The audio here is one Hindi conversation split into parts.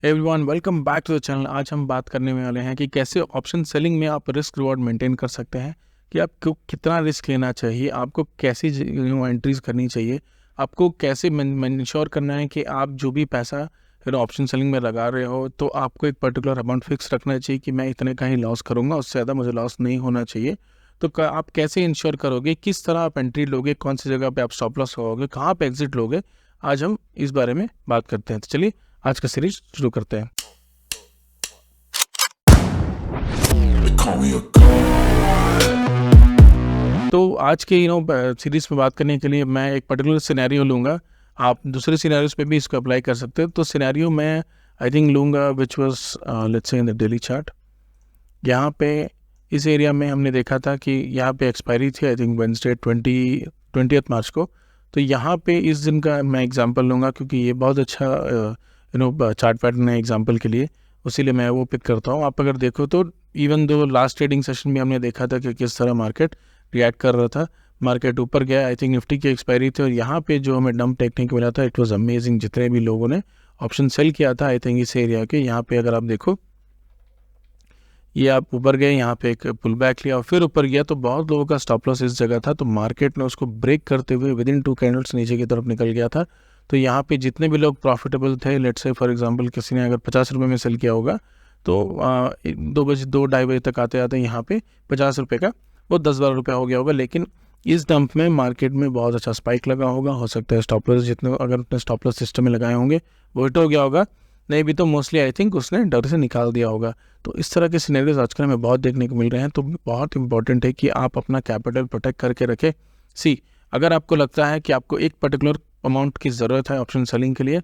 Everyone welcome back to the channel. आज हम बात करने वाले हैं कि कैसे ऑप्शन सेलिंग में आप रिस्क रिवॉर्ड मेंटेन कर सकते हैं, कि आपको कितना रिस्क लेना चाहिए, आपको कैसी एंट्रीज करनी चाहिए, आपको कैसे इंश्योर करना है कि आप जो भी पैसा ऑप्शन सेलिंग में लगा रहे हो तो आपको एक पर्टिकुलर अमाउंट फिक्स रखना चाहिए कि मैं इतने का ही लॉस करूँगा, उससे ज़्यादा मुझे लॉस नहीं होना चाहिए। तो आप कैसे इंश्योर करोगे, किस तरह आप एंट्री लोगे, कौन सी जगह पे आप स्टॉप लॉस होगे, कहाँ पे एग्जिट लोगे, आज हम इस बारे में बात करते हैं। तो चलिए आज का सीरीज शुरू करते हैं। तो आज के सीरीज में बात करने के लिए मैं एक पर्टिकुलर सिनेरियो लूँगा। आप दूसरे सिनेरियोज पे भी इसको अप्लाई कर सकते हैं। तो सिनेरियो मैं आई थिंक लूँगा which was let's say in the daily chart. यहाँ पे इस एरिया में हमने देखा था कि यहाँ पे एक्सपायरी थी आई थिंक वेडनेसडे 20 मार्च को। तो यहाँ पे इस दिन का मैं एग्जांपल लूँगा क्योंकि ये बहुत अच्छा चार्ट पैटर्न है एग्जांपल के लिए, उसीलिए मैं वो पिक करता हूँ। आप अगर देखो तो even though last trading session में हमने देखा था कि किस तरह मार्केट रिएक्ट कर रहा था। मार्केट ऊपर गया, आई थिंक निफ्टी की एक्सपायरी थी और यहाँ पे जो हमें डंप देखने को मिला था इट वाज अमेजिंग। जितने भी लोगों ने ऑप्शन सेल किया था आई थिंक इस एरिया के, यहाँ पे अगर आप देखो ये आप ऊपर गए, यहाँ पे एक पुल बैक लिया और फिर ऊपर गया, तो बहुत लोगों का स्टॉप लॉस इस जगह था। तो मार्केट ने उसको ब्रेक करते हुए विद इन 2 कैंडल्स नीचे की तरफ निकल गया था। तो यहाँ पे जितने भी लोग प्रॉफिटेबल थे, लेट्स से फॉर एग्जांपल किसी ने अगर 50 रुपये में सेल किया होगा तो 2-2:30 बजे तक आते आते यहाँ पे 50 रुपये का वो 10-12 रुपये हो गया होगा। लेकिन इस डंप में मार्केट में बहुत अच्छा स्पाइक लगा होगा, हो सकता है स्टॉप लॉस जितने अगर अपने स्टॉप लॉस सिस्टम में लगाए होंगे वो हिट हो गया होगा, नहीं भी तो मोस्टली आई थिंक उसने डर से निकाल दिया होगा। तो इस तरह के सिनेरियोज आजकल हमें बहुत देखने को मिल रहे हैं। तो बहुत इंपॉर्टेंट है कि आप अपना कैपिटल प्रोटेक्ट करके रखें। अगर आपको लगता है कि आपको एक पर्टिकुलर अमाउंट की ज़रूरत है ऑप्शन सेलिंग के लिए,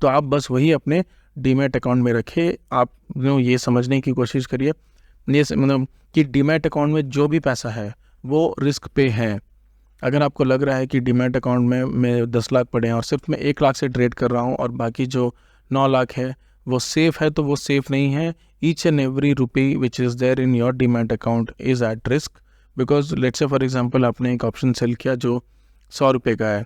तो आप बस वही अपने डीमैट अकाउंट में रखें। आप ये समझने की कोशिश करिए ये मतलब कि डीमैट अकाउंट में जो भी पैसा है वो रिस्क पे है। अगर आपको लग रहा है कि डीमैट अकाउंट में 10 लाख पड़े हैं और सिर्फ मैं 1 लाख से ट्रेड कर रहा हूँ और बाकी जो 9 लाख है वो सेफ़ है, तो वो सेफ़ नहीं है। Each and every rupee which is there in your demat account is at risk, because let's say for example आपने एक ऑप्शन सेल किया जो 100 रुपये का है,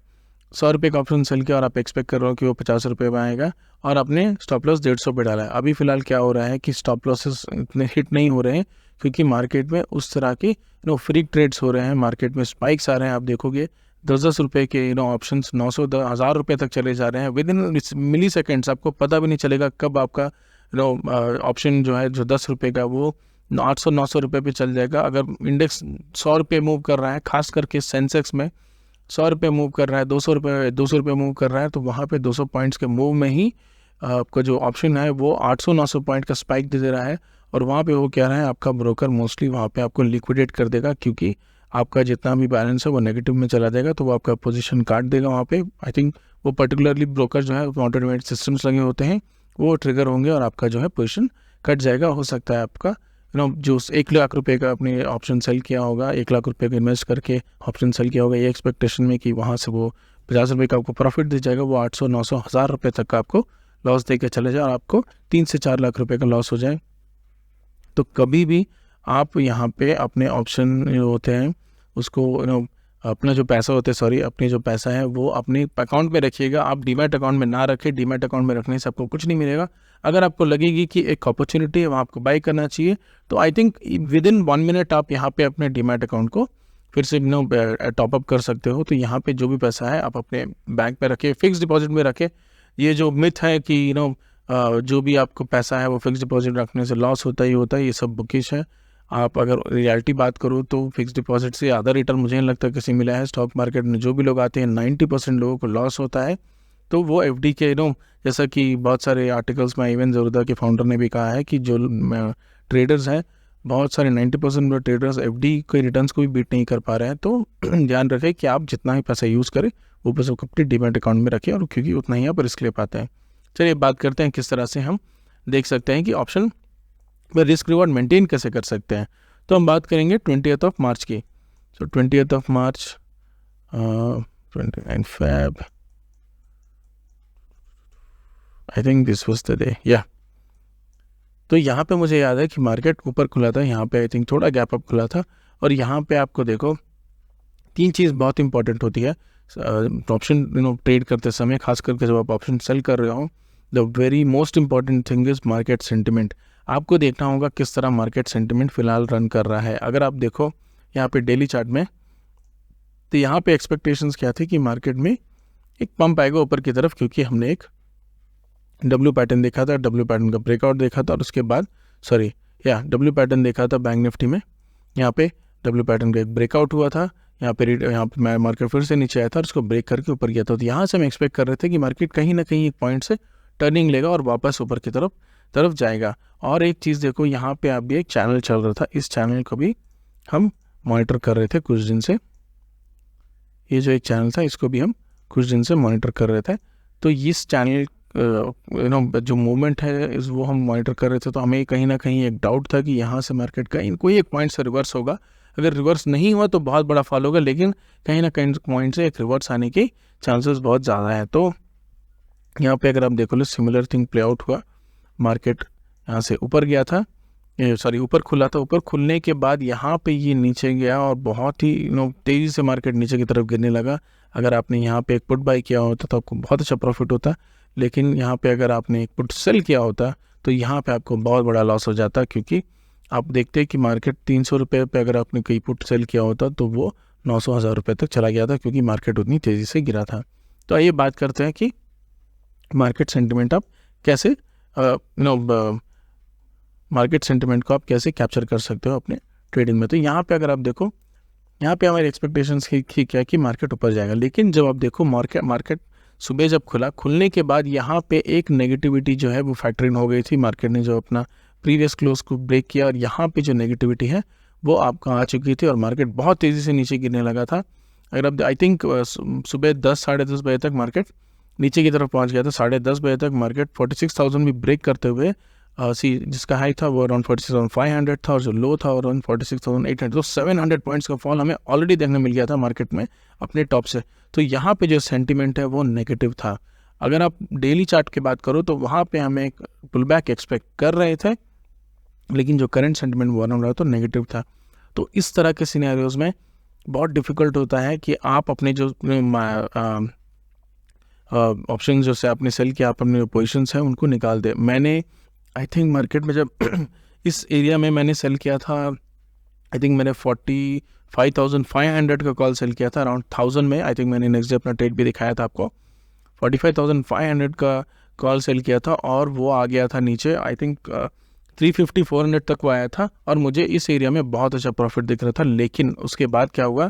100 रुपये का ऑप्शन सेल किया और आप एक्सपेक्ट कर रहे हो कि वो 50 रुपये में आएगा और आपने स्टॉप लॉस 150 पे डाला है। अभी फ़िलहाल क्या हो रहा है कि स्टॉप लॉसेस इतने हिट नहीं हो रहे हैं क्योंकि मार्केट में उस तरह की फ्रीक ट्रेड्स हो रहे हैं, मार्केट में स्पाइक्स आ रहे हैं। आप देखोगे 10-10 रुपये के ऑप्शंस 900 1000 रुपये तक चले जा रहे हैं विद इन मिली सेकेंड्स। आपको पता भी नहीं चलेगा कब आपका ऑप्शन जो है जो 10 रुपये का वो 800-900 रुपये पे चल जाएगा। अगर इंडेक्स 100 रुपये मूव कर रहा है, खास करके सेंसेक्स में 100 रुपये मूव कर रहा है, 200 रुपये मूव कर रहा है, तो वहाँ पे 200 पॉइंट्स के मूव में ही आपका जो ऑप्शन है वो 800-900 पॉइंट का स्पाइक दे रहा है। और वहाँ पे वो कह रहा है आपका ब्रोकर मोस्टली वहाँ पे आपको लिक्विडेट कर देगा क्योंकि आपका जितना भी बैलेंस है वो नेगेटिव में चला जाएगा, तो वो आपका पोजीशन काट देगा वहाँ पे। आई थिंक वो पर्टिकुलरली ब्रोकर जो है ऑटोमेटेड सिस्टम्स लगे होते हैं वो ट्रिगर होंगे और आपका जो है पोजीशन कट जाएगा। हो सकता है आपका जो 1 लाख रुपए का आपने ऑप्शन सेल किया होगा, 1 लाख रुपए का इन्वेस्ट करके ऑप्शन सेल किया होगा ये एक्सपेक्टेशन में कि वहाँ से वो 50 रुपये का आपको प्रॉफिट दे जाएगा, वो 800-900 हज़ार रुपये तक का आपको लॉस दे के चले जाए और आपको 3 से 4 लाख रुपए का लॉस हो जाए। तो कभी भी आप यहाँ पे अपने ऑप्शन जो होते हैं उसको अपना जो पैसा होता है अपनी जो पैसा है वो अपने अकाउंट में रखिएगा। आप डीमैट अकाउंट में ना रखें, डीमैट अकाउंट में रखने से आपको कुछ नहीं मिलेगा। अगर आपको लगेगी कि एक अपॉर्चुनिटी है वहाँ आपको बाई करना चाहिए, तो I think with in 1 minute आप यहाँ पे अपने डीमैट अकाउंट को फिर से टॉपअप कर सकते हो। तो यहाँ पे जो भी पैसा है आप अपने बैंक में रखें, फिक्स डिपॉजिट में रखें। ये जो मिथ है कि जो भी आपको पैसा है वो फिक्स डिपॉजिट रखने से लॉस होता ही होता है, ये सब बुकिश है। आप अगर रियलिटी बात करो तो फिक्स डिपॉजिट से ज़्यादा रिटर्न मुझे नहीं लगता किसी मिला है। स्टॉक मार्केट में जो भी लोग आते हैं 90% लोगों को लॉस होता है। तो वो एफडी के जैसा कि बहुत सारे आर्टिकल्स में इवन ज़रूरत के फाउंडर ने भी कहा है कि जो ट्रेडर्स हैं बहुत सारे 90% ट्रेडर्स एफडी के रिटर्न्स को भी बीट नहीं कर पा रहे हैं। तो ध्यान रखें कि आप जितना ही पैसा यूज़ करें वो पैसा अपने डीमैट अकाउंट में रखें और क्योंकि उतना ही आप रिस्क ले पाते हैं। चलिए बात करते हैं किस तरह से हम देख सकते हैं कि ऑप्शन में रिस्क रिवॉर्ड मेंटेन कैसे कर सकते हैं। तो हम बात करेंगे 20th मार्च की। सो 20th March 29 Feb I think this was the day या। तो यहाँ पे मुझे याद है कि मार्केट ऊपर खुला था, यहाँ पे आई थिंक थोड़ा गैप अप खुला था और यहाँ पे आपको देखो 3 चीज़ बहुत इंपॉर्टेंट होती है ऑप्शन ट्रेड करते समय, खास करके जब आप ऑप्शन सेल कर रहे हो the very most important thing is market sentiment. आपको देखना होगा किस तरह मार्केट सेंटिमेंट फिलहाल रन कर रहा है। अगर आप देखो यहाँ पे डेली चार्ट में, तो यहाँ पे एक्सपेक्टेशंस क्या थी कि मार्केट में एक पंप आएगा ऊपर की तरफ, क्योंकि हमने एक डब्ल्यू पैटर्न देखा था, डब्ल्यू पैटर्न का ब्रेकआउट देखा था, और उसके बाद डब्ल्यू पैटर्न देखा था बैंक निफ्टी में। यहाँ पे डब्ल्यू पैटर्न का एक ब्रेकआउट हुआ था, यहाँ पे मार्केट फिर से नीचे आया था और उसको ब्रेक करके ऊपर गया था। तो यहाँ से हम एक्सपेक्ट कर रहे थे कि मार्केट कहीं ना कहीं एक पॉइंट से टर्निंग लेगा और वापस ऊपर की तरफ जाएगा। और एक चीज़ देखो, यहाँ पे आप भी एक चैनल चल रहा था, इस चैनल को भी हम मॉनिटर कर रहे थे कुछ दिन से। ये जो एक चैनल था इसको भी हम कुछ दिन से मॉनिटर कर रहे थे। तो इस चैनल जो मूवमेंट है वो हम मॉनिटर कर रहे थे। तो हमें कहीं ना कहीं एक डाउट था कि यहाँ से मार्केट कहीं कोई एक पॉइंट से रिवर्स होगा। अगर रिवर्स नहीं हुआ तो बहुत बड़ा फॉल होगा, लेकिन कहीं ना कहीं पॉइंट से एक रिवर्स आने के चांसेस बहुत ज़्यादा है। तो यहाँ पे अगर आप देखो, सिमिलर थिंग प्ले आउट हुआ। मार्केट यहाँ से ऊपर गया था, ऊपर खुला था। ऊपर खुलने के बाद यहाँ पे ये नीचे गया और बहुत ही तेज़ी से मार्केट नीचे की तरफ गिरने लगा। अगर आपने यहाँ पे एक पुट बाई किया होता तो आपको बहुत अच्छा प्रॉफिट होता, लेकिन यहाँ पे अगर आपने एक पुट सेल किया होता तो यहाँ पे आपको बहुत बड़ा लॉस हो जाता, क्योंकि आप देखते हैं कि मार्केट 300 रुपये पे अगर आपने कोई पुट सेल किया होता तो वो 900-1000 रुपये तक चला गया था, क्योंकि मार्केट उतनी तेज़ी से गिरा था। तो आइए बात करते हैं कि मार्केट सेंटिमेंट आप कैसे मार्केट सेंटिमेंट को आप कैसे कैप्चर कर सकते हो अपने ट्रेडिंग में। तो यहाँ पे अगर आप देखो, यहाँ पे हमारी एक्सपेक्टेशंस की क्या है कि मार्केट ऊपर जाएगा, लेकिन जब आप देखो मार्केट सुबह जब खुलने के बाद यहाँ पे एक नेगेटिविटी जो है वो फैक्टर इन हो गई थी। मार्केट ने जो अपना प्रीवियस क्लोज को ब्रेक किया और यहाँ पे जो नेगेटिविटी है वो आपका आ चुकी थी और मार्केट बहुत तेज़ी से नीचे गिरने लगा था। अगर आप आई थिंक सुबह 10-10:30 बजे तक मार्केट नीचे की तरफ पहुँच गया था। 10:30 बजे तक मार्केट 46,000 भी ब्रेक करते हुए जिसका हाई था वो अराउंड 46,500 था और जो लो था अराउंड 46,800। तो 700 पॉइंट्स का फॉल हमें ऑलरेडी देखने मिल गया था मार्केट में अपने टॉप से। तो यहाँ पे जो सेंटीमेंट है वो नेगेटिव था। अगर आप डेली चार्ट की बात करो तो वहाँ पे हमें एक पुल बैक एक्सपेक्ट कर रहे थे, लेकिन जो करंट सेंटीमेंट वो रहा तो नेगेटिव था। तो इस तरह के सिनेरियोज में बहुत डिफ़िकल्ट होता है कि आप अपने जो ऑप्शन जो से आपने सेल किया, आप अपने जो पोजिशंस हैं उनको निकाल दे। मैंने आई थिंक मार्केट में जब इस एरिया में मैंने सेल किया था, आई थिंक मैंने 45,500 का कॉल सेल किया था अराउंड 1000 में। आई थिंक मैंने नेक्स्ट डे अपना ट्रेड भी दिखाया था आपको। 45,500 का कॉल सेल किया था और वो आ गया था नीचे। आई थिंक 350-400 तक वो आया था और मुझे इस एरिया में बहुत अच्छा प्रॉफिट दिख रहा था। लेकिन उसके बाद क्या हुआ,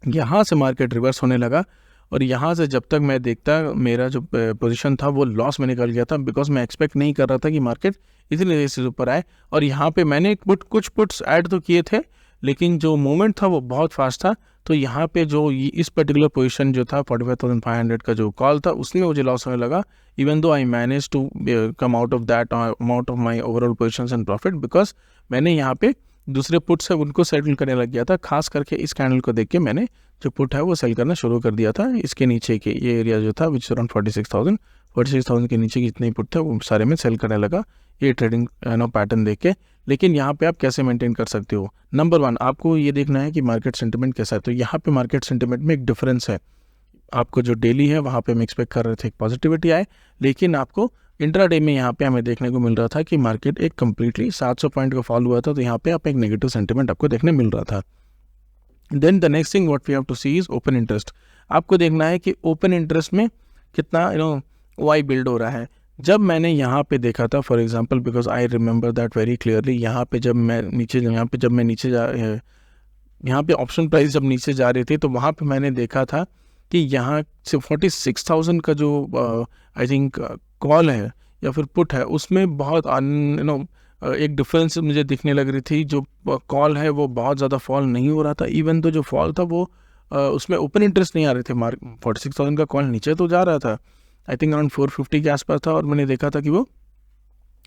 यहाँ से मार्केट रिवर्स होने लगा और यहाँ से जब तक मैं देखता मेरा जो पोजीशन था वो लॉस में निकल गया था, बिकॉज मैं एक्सपेक्ट नहीं कर रहा था कि मार्केट इतनी तेज़ी से ऊपर आए। और यहाँ पे मैंने कुछ पुट्स ऐड तो किए थे, लेकिन जो मूवमेंट था वो बहुत फास्ट था। तो यहाँ पे जो इस पर्टिकुलर पोजीशन जो था 45,500 का जो कॉल था उसमें मुझे लॉस होने लगा, even though I manage to come out of that amount of my overall positions and profit, because मैंने यहाँ पे दूसरे पुट्स है उनको सेटल करने लग गया था। खास करके इस कैंडल को देख के मैंने जो पुट है वो सेल करना शुरू कर दिया था। इसके नीचे के ये एरिया जो था विच अराउंड 46,000 के नीचे जितने पुट थे वो सारे में सेल करने लगा ये ट्रेडिंग पैटर्न देख के। लेकिन यहाँ पे आप कैसे मेंटेन कर सकते हो, नंबर 1 आपको ये देखना है कि मार्केट सेंटिमेंट कैसा है। तो यहाँ पे मार्केट सेंटिमेंट में एक डिफरेंस है। आपको जो डेली है वहाँ पे हम एक्सपेक्ट कर रहे थे एक पॉजिटिविटी आए, लेकिन आपको इंट्राडे में यहाँ पे हमें देखने को मिल रहा था कि मार्केट एक कम्प्लीटली 700 पॉइंट का फॉल हुआ था। तो यहाँ पे आप एक नेगेटिव सेंटिमेंट आपको देखने मिल रहा था। Then the next thing what we have to see is open interest. आपको देखना है कि ओपन इंटरेस्ट में कितना वाई बिल्ड हो रहा है। जब मैंने यहाँ पे देखा था for example, because I remember that very clearly, यहाँ पे जब मैं नीचे यहाँ पे ऑप्शन प्राइस जब नीचे जा रही थी तो वहाँ पे मैंने देखा था कि यहाँ से 46,000 का जो आई थिंक कॉल है या फिर पुट है उसमें बहुत एक डिफरेंस मुझे दिखने लग रही थी। जो कॉल है वो बहुत ज़्यादा फॉल नहीं हो रहा था, इवन तो जो फॉल था वो उसमें ओपन इंटरेस्ट नहीं आ रहे थे। 46,000 का कॉल नीचे तो जा रहा था, आई थिंक अराउंड 450 के आसपास था और मैंने देखा था कि वो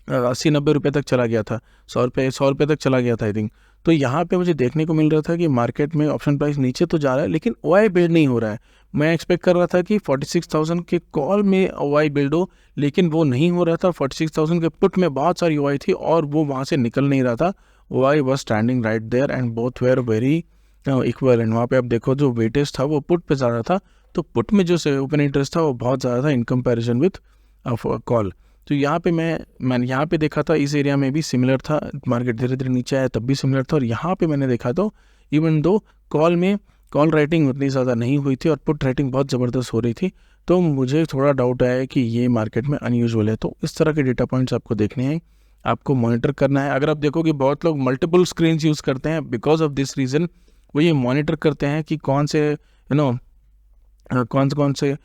80-90 रुपये तक चला गया था, 100 रुपये तक चला गया था आई थिंक। तो यहाँ पे मुझे देखने को मिल रहा था कि मार्केट में ऑप्शन प्राइस नीचे तो जा रहा है लेकिन ओआई बिल्ड नहीं हो रहा है। मैं एक्सपेक्ट कर रहा था कि 46,000 के कॉल में ओआई बिल्ड हो, लेकिन वो नहीं हो रहा था। 46,000 के पुट में बहुत सारी ओआई थी और वो वहाँ से निकल नहीं रहा था। OI was standing right there and both were very equivalent. वहाँ पे आप देखो जो वेटेज था वो पुट पे जा रहा था, तो पुट में जो ओपन इंटरेस्ट था वो बहुत ज़्यादा था in comparison width of call. तो यहाँ पे मैंने यहाँ पे देखा था इस एरिया में भी सिमिलर था, मार्केट धीरे धीरे नीचे आया तब भी सिमिलर था, और यहाँ पे मैंने देखा तो इवन दो कॉल में कॉल राइटिंग उतनी ज़्यादा नहीं हुई थी और पुट राइटिंग बहुत ज़बरदस्त हो रही थी, तो मुझे थोड़ा डाउट आया कि ये मार्केट में अनयूजुअल है। तो इस तरह के डेटा पॉइंट्स आपको देखने हैं, आपको मॉनिटर करना है। अगर आप देखो कि बहुत लोग मल्टीपल स्क्रीन यूज़ करते हैं, बिकॉज ऑफ दिस रीज़न वो ये मॉनिटर करते हैं कि कौन से कौन से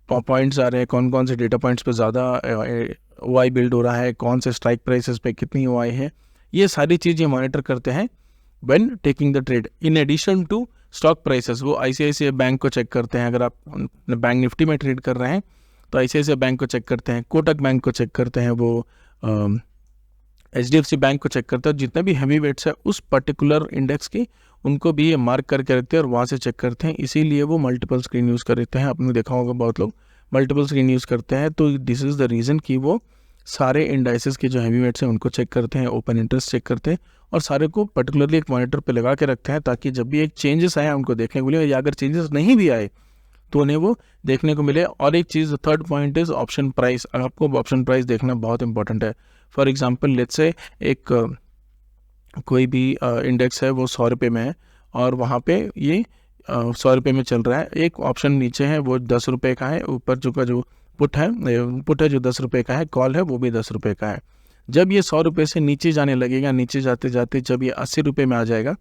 पॉइंट्स आ रहे हैं, कौन कौन से डेटा पॉइंट्स पे ज़्यादा OI बिल्ड हो रहा है, कौन से स्ट्राइक प्राइसेस पे कितनी OI है, ये सारी चीज़ ये मॉनिटर करते हैं when taking the trade. In addition to stock prices, वो ICICI बैंक को चेक करते हैं। अगर आप बैंक निफ्टी में ट्रेड कर रहे हैं तो ICICI बैंक को चेक करते हैं, कोटक बैंक को चेक करते हैं, वो HDFC बैंक को चेक करते हैं। जितने भी हैवी वेट्स है उस पर्टिकुलर इंडेक्स की, उनको भी ये मार्क करके रखते हैं और वहाँ से चेक करते हैं, इसीलिए वो मल्टीपल स्क्रीन यूज़ करते हैं। आपने देखा होगा बहुत लोग मल्टीपल स्क्रीन यूज़ करते हैं, तो दिस इज़ द रीज़न कि वो सारे इंडाइसेस के जो हैवी वेट्स हैं उनको चेक करते हैं, ओपन इंटरेस्ट चेक करते हैं, और सारे को पर्टिकुलरली एक मॉनिटर पे लगा के रखते हैं, ताकि जब भी एक चेंजेस आए उनको देखने को मिले, या अगर चेंजेस नहीं भी आए तो उन्हें वो देखने को मिले। और एक चीज़, third point is option price. आपको ऑप्शन प्राइस देखना बहुत इंपॉर्टेंट है। फॉर एग्जांपल लेट्स से एक कोई भी इंडेक्स है वो 100 रुपये में है और वहाँ पे ये 100 रुपये में चल रहा है, एक ऑप्शन नीचे है वो 10 रुपये का है, ऊपर जो का जो पुट है जो 10 रुपये का है, कॉल है वो भी 10 रुपये का है। जब ये 100 रुपये से नीचे जाने लगेगा, नीचे जाते जाते जब ये 80 रुपये में आ जाएगा,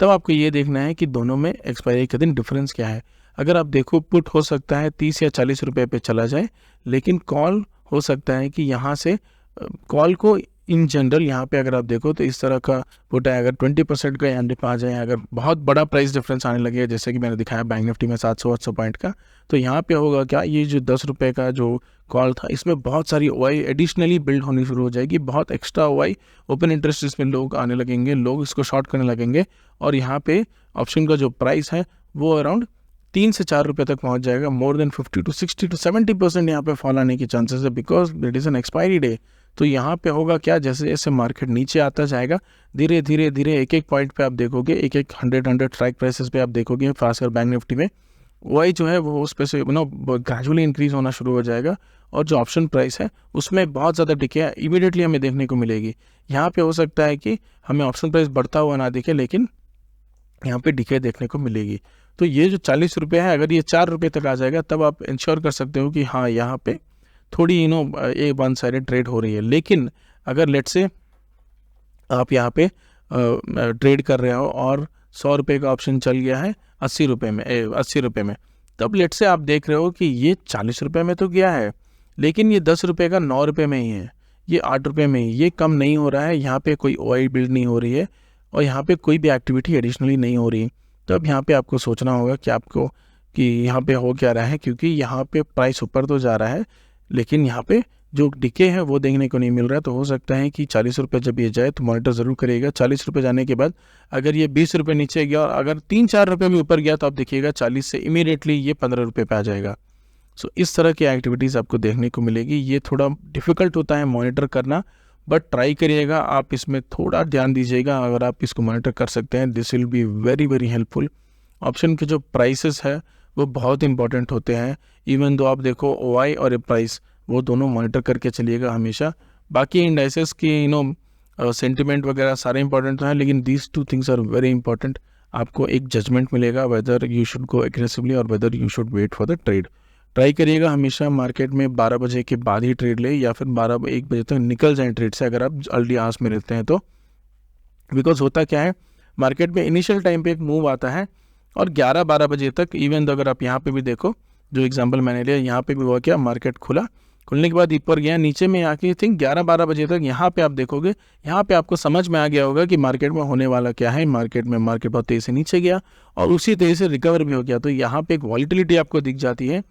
तब आपको ये देखना है कि दोनों में एक्सपायरी के दिन डिफरेंस क्या है। अगर आप देखो पुट हो सकता है 30 या 40 रुपये पे चला जाए, लेकिन कॉल हो सकता है कि यहाँ से कॉल को इन जनरल यहाँ पे अगर आप देखो तो इस तरह का पुट है, अगर 20% का एंड पे आ जाए, अगर बहुत बड़ा प्राइस डिफरेंस आने लगे, जैसे कि मैंने दिखाया बैंक निफ्टी में 700-800 पॉइंट का, तो यहाँ पे होगा क्या, ये जो 10 रुपये का जो कॉल था इसमें बहुत सारी OI एडिशनली बिल्ड होनी शुरू हो जाएगी, बहुत एक्स्ट्रा OI ओपन इंटरेस्ट इसमें लोग आने लगेंगे, लोग इसको शॉर्ट करने लगेंगे, और यहाँ पे ऑप्शन का जो प्राइस है वो अराउंड 3 से 4 रुपये तक पहुँच जाएगा। मोर देन 50 to 60 to 70% यहाँ पे फॉल आने की चांसेस है, because it is an expiry day. तो यहाँ पे होगा क्या, जैसे जैसे मार्केट नीचे आता जाएगा, धीरे धीरे धीरे एक एक पॉइंट पे आप देखोगे, एक 100 स्ट्राइक प्राइसेस पे आप देखोगे, खासकर बैंक निफ्टी में OI जो है वो उस पे से ग्रेजुअली इंक्रीज होना शुरू हो जाएगा, और जो ऑप्शन प्राइस है उसमें बहुत ज़्यादा डिके इमीडिएटली हमें देखने को मिलेगी। यहाँ पे हो सकता है कि हमें ऑप्शन प्राइस बढ़ता हुआ ना दिखे, लेकिन यहाँ पे डिके देखने को मिलेगी। तो ये जो 40 रुपये है, अगर ये 4 रुपये तक आ जाएगा, तब आप इंश्योर कर सकते हो कि हाँ यहाँ पे थोड़ी एक वन साइडेड ट्रेड हो रही है। लेकिन अगर लेट्स से आप यहाँ पे ट्रेड कर रहे हो और 100 रुपये का ऑप्शन चल गया है 80 रुपये में, तब लेट्स से आप देख रहे हो कि ये 40 रुपये में तो गया है, लेकिन ये 10 रुपये का 9 रुपये में ही है, ये 8 रुपये में ही, ये कम नहीं हो रहा है, यहाँ पे कोई OI बिल्ड नहीं हो रही है, और यहाँ पे कोई भी एक्टिविटी एडिशनली नहीं हो रही। तो अब यहाँ पे आपको सोचना होगा कि यहाँ पे हो क्या रहा है, क्योंकि यहाँ पे प्राइस ऊपर तो जा रहा है, लेकिन यहाँ पे जो डिके है वो देखने को नहीं मिल रहा है। तो हो सकता है कि 40 रुपये जब ये जाए तो मॉनिटर ज़रूर करिएगा। 40 रुपये जाने के बाद अगर ये 20 रुपये नीचे गया और अगर 3-4 रुपये भी ऊपर गया, तो आप देखिएगा 40 से इमीडिएटली ये 15 रुपये पे आ जाएगा। सो इस तरह की एक्टिविटीज़ आपको देखने को मिलेगी। ये थोड़ा डिफ़िकल्ट होता है मॉनिटर करना, बट ट्राई करिएगा, आप इसमें थोड़ा ध्यान दीजिएगा। अगर आप इसको मॉनिटर कर सकते हैं, this will be very very helpful. Option के जो प्राइसेस है वो बहुत इंपॉर्टेंट होते हैं। इवन दो आप देखो OI और प्राइस, वो दोनों मॉनिटर करके चलिएगा हमेशा। बाकी इंडाइसेस की सेंटिमेंट वगैरह सारे इंपॉर्टेंट तो हैं, लेकिन these 2 things are very important. आपको एक जजमेंट मिलेगा whether you should go aggressively और whether you should wait for the trade. Try करिएगा हमेशा मार्केट में 12 बजे के बाद ही ट्रेड ले, या फिर 12-1 बजे तक निकल जाएं ट्रेड से, अगर आप अर्ली आवर्स में रहते हैं तो। बिकॉज होता क्या है, मार्केट में इनिशियल टाइम पे एक मूव आता है और 11-12 बजे तक, इवन अगर आप यहाँ पे भी देखो, जो एग्जांपल मैंने लिया, यहाँ पे भी हुआ क्या, मार्केट खुलने के बाद ऊपर गया, नीचे में आके थिंक 11-12 बजे तक यहाँ पे आप देखोगे, यहाँ पे आपको समझ में आ गया होगा कि मार्केट में होने वाला क्या है। मार्केट बहुत तेज़ी से नीचे गया और उसी तेज़ी से रिकवर भी हो गया, तो यहाँ पे एक वॉलिटिलिटी आपको दिख जाती है।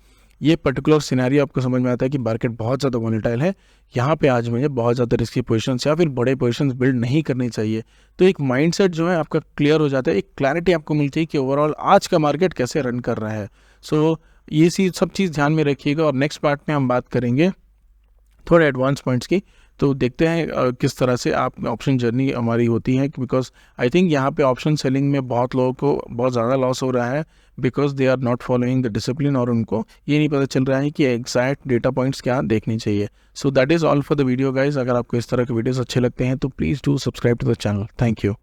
ये पर्टिकुलर सिनेरियो आपको समझ में आता है कि मार्केट बहुत ज़्यादा वॉलेटाइल है, यहाँ पे आज मुझे बहुत ज़्यादा रिस्की पोजीशंस या फिर बड़े पोजीशंस बिल्ड नहीं करनी चाहिए। तो एक माइंडसेट जो है आपका क्लियर हो जाता है, एक क्लैरिटी आपको मिलती है कि ओवरऑल आज का मार्केट कैसे रन कर रहा है। सो ये सब चीज़ ध्यान में रखिएगा, और नेक्स्ट पार्ट में हम बात करेंगे थोड़े एडवांस पॉइंट्स की। तो देखते हैं किस तरह से आप ऑप्शन जर्नी हमारी होती है, बिकॉज आई थिंक यहाँ पे ऑप्शन सेलिंग में बहुत लोगों को बहुत ज़्यादा लॉस हो रहा है because they are not following the discipline, और उनको ये नहीं पता चल रहा है कि एग्जैक्ट डेटा पॉइंट्स क्या देखनी चाहिए. So that is all for the video guys. अगर आपको इस तरह के वीडियोस अच्छे लगते हैं तो please do subscribe to the channel. Thank you.